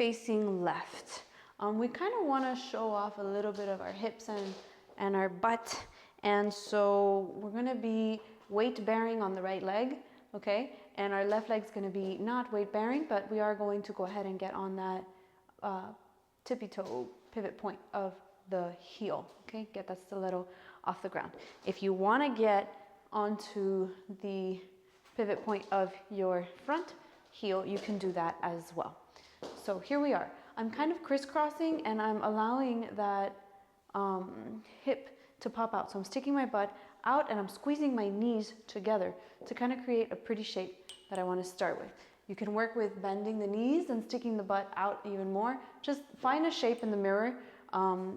facing left. We kind of want to show off a little bit of our hips and our butt. And so we're going to be weight bearing on the right leg, okay? And our left leg's going to be not weight bearing, but we are going to go ahead and get on that tippy toe pivot point of the heel, okay? Get that stiletto off the ground. If you want to get onto the pivot point of your front heel, you can do that as well. So here we are. I'm kind of crisscrossing and I'm allowing that hip to pop out. So I'm sticking my butt out and I'm squeezing my knees together to kind of create a pretty shape that I want to start with. You can work with bending the knees and sticking the butt out even more. Just find a shape in the mirror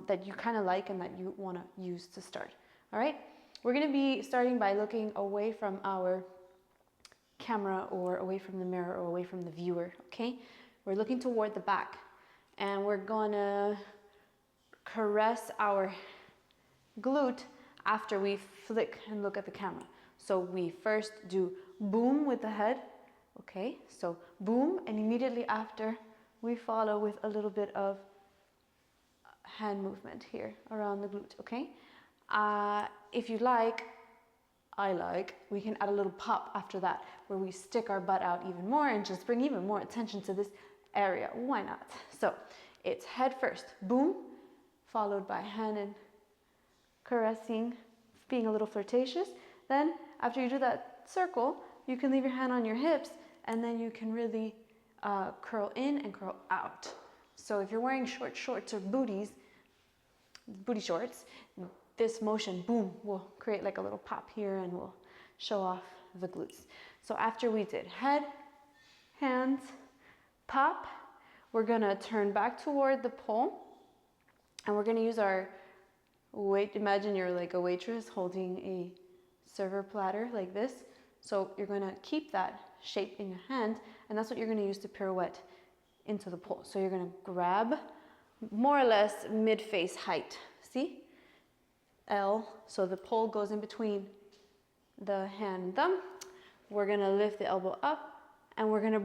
that you kind of like and that you want to use to start. All right? We're going to be starting by looking away from our camera or away from the mirror or away from the viewer, okay? We're looking toward the back and we're going to caress our glute after we flick and look at the camera. So we first do boom with the head, okay? So boom, and immediately after we follow with a little bit of hand movement here around the glute, okay? If you like, we can add a little pop after that where we stick our butt out even more and just bring even more attention to this area. Why not? So it's head first, boom, followed by hand and caressing, being a little flirtatious. Then after you do that circle, you can leave your hand on your hips and then you can really curl in and curl out. So if you're wearing short shorts or booty shorts, this motion, boom, will create like a little pop here and will show off the glutes. So after we did head, hands, pop, we're gonna turn back toward the pole and we're gonna use our weight. Imagine you're like a waitress holding a server platter like this. So you're gonna keep that shape in your hand and that's what you're gonna use to pirouette into the pole. So you're gonna grab more or less mid-face height, see? L, so the pole goes in between the hand and thumb. We're gonna lift the elbow up and we're gonna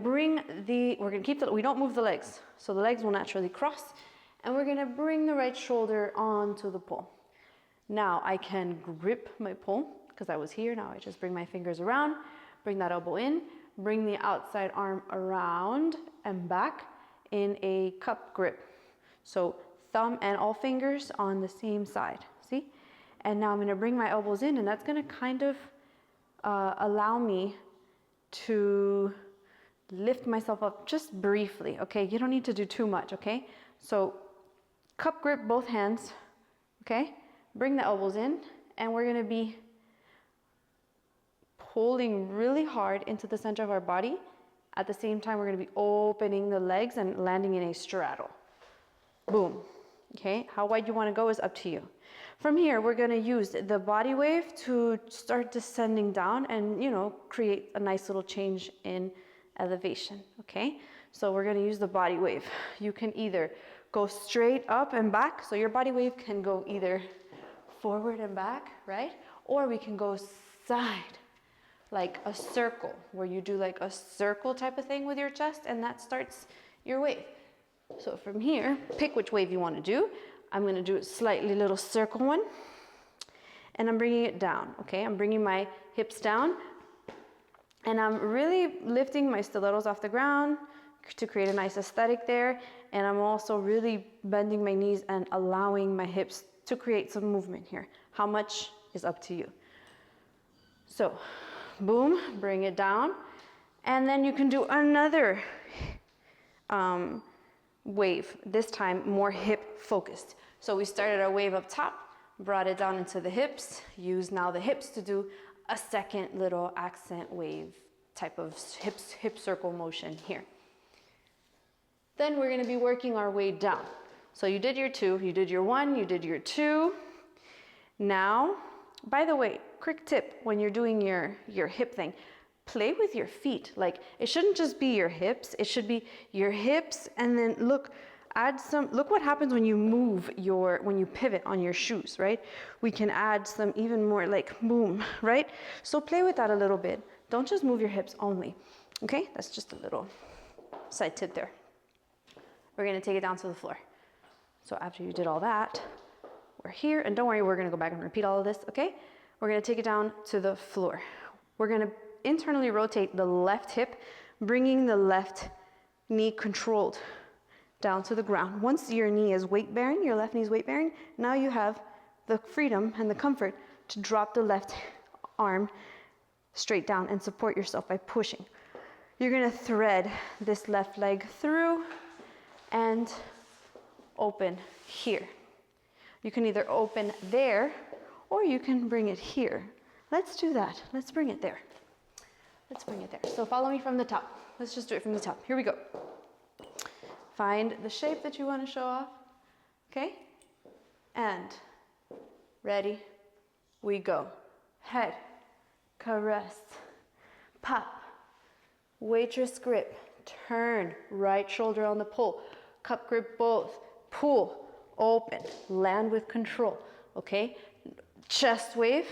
keep we don't move the legs. So the legs will naturally cross and we're gonna bring the right shoulder onto the pole. Now I can grip my pole because I was here. Now I just bring my fingers around, bring that elbow in, bring the outside arm around and back in a cup grip. So thumb and all fingers on the same side, see? And now I'm going to bring my elbows in and that's going to kind of allow me to lift myself up just briefly, okay? You don't need to do too much, okay? So cup grip both hands, okay? Bring the elbows in and we're going to be pulling really hard into the center of our body. At the same time, we're going to be opening the legs and landing in a straddle. Boom. Okay, how wide you want to go is up to you. From here, we're going to use the body wave to start descending down and, you know, create a nice little change in elevation, okay? So we're going to use the body wave. You can either go straight up and back, so your body wave can go either forward and back, right? Or we can go side, like a circle, where you do like a circle type of thing with your chest, and that starts your wave. So from here, pick which wave you want to do. I'm going to do a slightly little circle one. And I'm bringing it down, okay? I'm bringing my hips down. And I'm really lifting my stilettos off the ground to create a nice aesthetic there. And I'm also really bending my knees and allowing my hips to create some movement here. How much is up to you. So, boom, bring it down. And then you can do another wave, this time more hip focused. So we started our wave up top, brought it down into the hips, use now the hips to do a second little accent wave type of hip circle motion here. Then we're going to be working our way down. So you did your 2, you did your 1, you did your 2. Now, by the way, quick tip when you're doing your hip thing, play with your feet. Like, it shouldn't just be your hips, it should be your hips, and then look what happens when you move when you pivot on your shoes, right? We can add some even more like boom, right? So play with that a little bit. Don't just move your hips only, okay? That's just a little side tip there. we're gonna take it down to the floor. So after you did all that, we're here, and don't worry, we're gonna go back and repeat all of this, okay? We're gonna take it down to the floor. We're gonna internally rotate the left hip, bringing the left knee controlled down to the ground. Once your knee is weight bearing, your left knee is weight bearing, now you have the freedom and the comfort to drop the left arm straight down and support yourself by pushing. You're gonna thread this left leg through and open here. You can either open there or you can bring it here. Let's do that. Let's bring it there. Let's bring it there. So follow me from the top. Let's just do it from the top. Here we go. Find the shape that you want to show off. Okay? And ready, we go. Head, caress, pop, waitress grip, turn, right shoulder on the pole, cup grip both, pull, open, land with control, okay? Chest wave,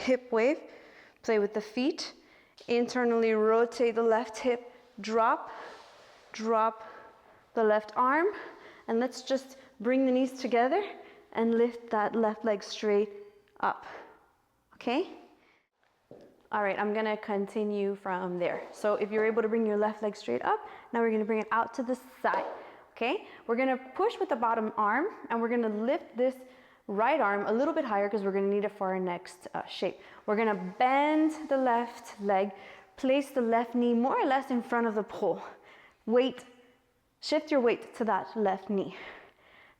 hip wave, play with the feet, internally rotate the left hip, drop the left arm, and let's just bring the knees together and lift that left leg straight up, okay? All right, I'm gonna continue from there. So if you're able to bring your left leg straight up, now we're gonna bring it out to the side, okay? We're gonna push with the bottom arm, and we're gonna lift this right arm a little bit higher because we're gonna need it for our next shape. We're gonna bend the left leg, place the left knee more or less in front of the pole. Shift your weight to that left knee.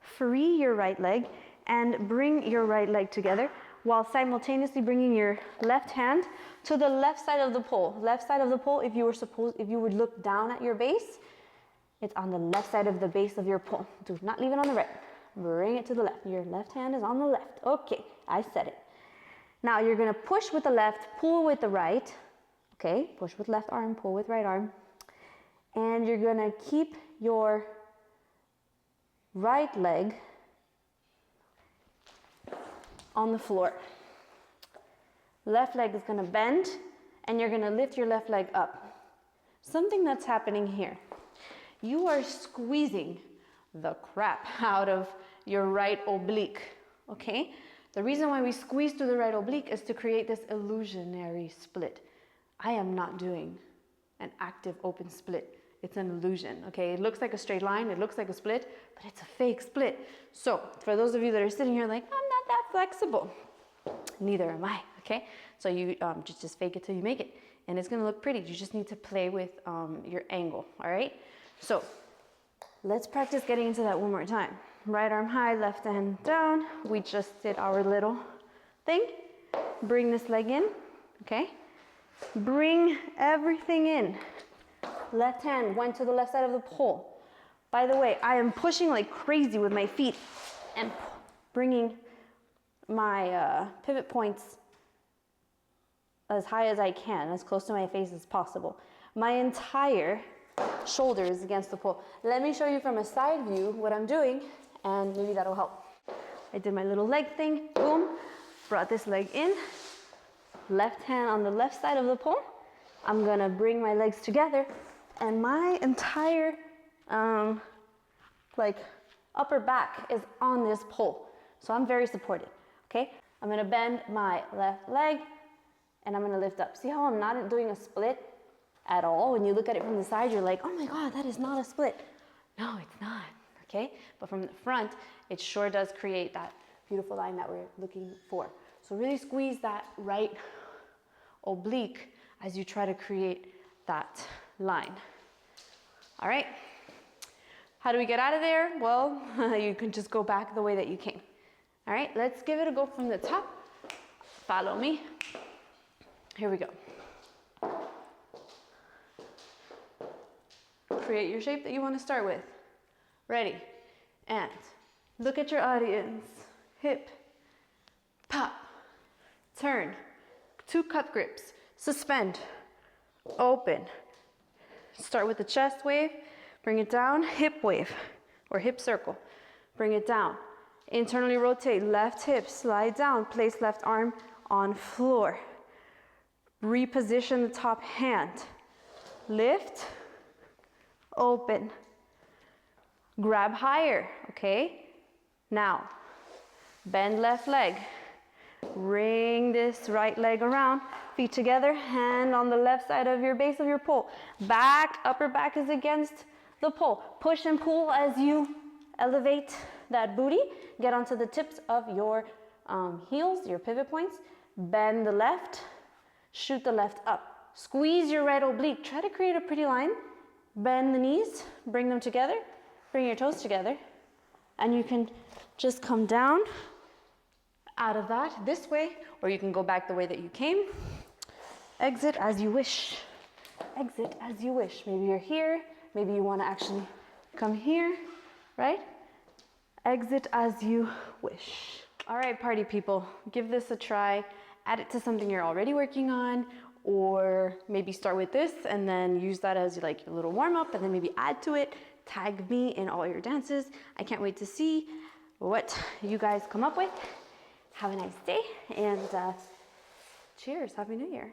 Free your right leg and bring your right leg together while simultaneously bringing your left hand to the left side of the pole. Left side of the pole, if you would look down at your base, it's on the left side of the base of your pole. Do not leave it on the right. Bring it to the left. Your left hand is on the left. Okay, I said it. Now you're gonna push with the left, pull with the right. Okay, push with left arm, pull with right arm. And you're gonna keep your right leg on the floor. Left leg is gonna bend, and you're gonna lift your left leg up. Something that's happening here. You are squeezing the crap out of your right oblique, okay? The reason why we squeeze through the right oblique is to create this illusionary split. I am not doing an active open split. It's an illusion, okay? It looks like a straight line, it looks like a split, but it's a fake split. So for those of you that are sitting here like, I'm not that flexible, neither am I, okay? So you just fake it till you make it, and it's gonna look pretty. You just need to play with your angle, all right? So let's practice getting into that one more time. Right arm high, left hand down. We just did our little thing. Bring this leg in, okay? Bring everything in. Left hand went to the left side of the pole. By the way, I am pushing like crazy with my feet and bringing my pivot points as high as I can, as close to my face as possible. My entire shoulder is against the pole. Let me show you from a side view what I'm doing, and maybe that'll help. I did my little leg thing, boom, brought this leg in, left hand on the left side of the pole. I'm gonna bring my legs together, and my entire like upper back is on this pole. So I'm very supported, okay? I'm gonna bend my left leg, and I'm gonna lift up. See how I'm not doing a split at all? When you look at it from the side, you're like, oh my God, that is not a split. No, it's not, okay? But from the front, it sure does create that beautiful line that we're looking for. So really squeeze that right oblique as you try to create that line. All right, how do we get out of there? Well, you can just go back the way that you came. All right, let's give it a go from the top. Follow me. Here we go. Create your shape that you want to start with. Ready, and look at your audience. Hip, pop, turn, 2 cup grips, suspend, open. Start with the chest wave, bring it down, hip wave, or hip circle. Bring it down. Internally rotate, left hip, slide down, place left arm on floor. Reposition the top hand. Lift, open, grab higher, okay? Now, bend left leg. Ring this right leg around, feet together, hand on the left side of your base of your pole. Back, upper back is against the pole. Push and pull as you elevate that booty. Get onto the tips of your heels, your pivot points. Bend the left, shoot the left up. Squeeze your right oblique. Try to create a pretty line. Bend the knees, bring them together, bring your toes together, and you can just come down out of that this way, or you can go back the way that you came. Exit as you wish. Exit as you wish. Maybe you're here, maybe you want to actually come here, right? Exit as you wish. All right, party people, give this a try. Add it to something you're already working on, or maybe start with this and then use that as like your little warm up, and then maybe add to it. Tag me in all your dances. I can't wait to see what you guys come up with. Have a nice day, and cheers. Happy New Year.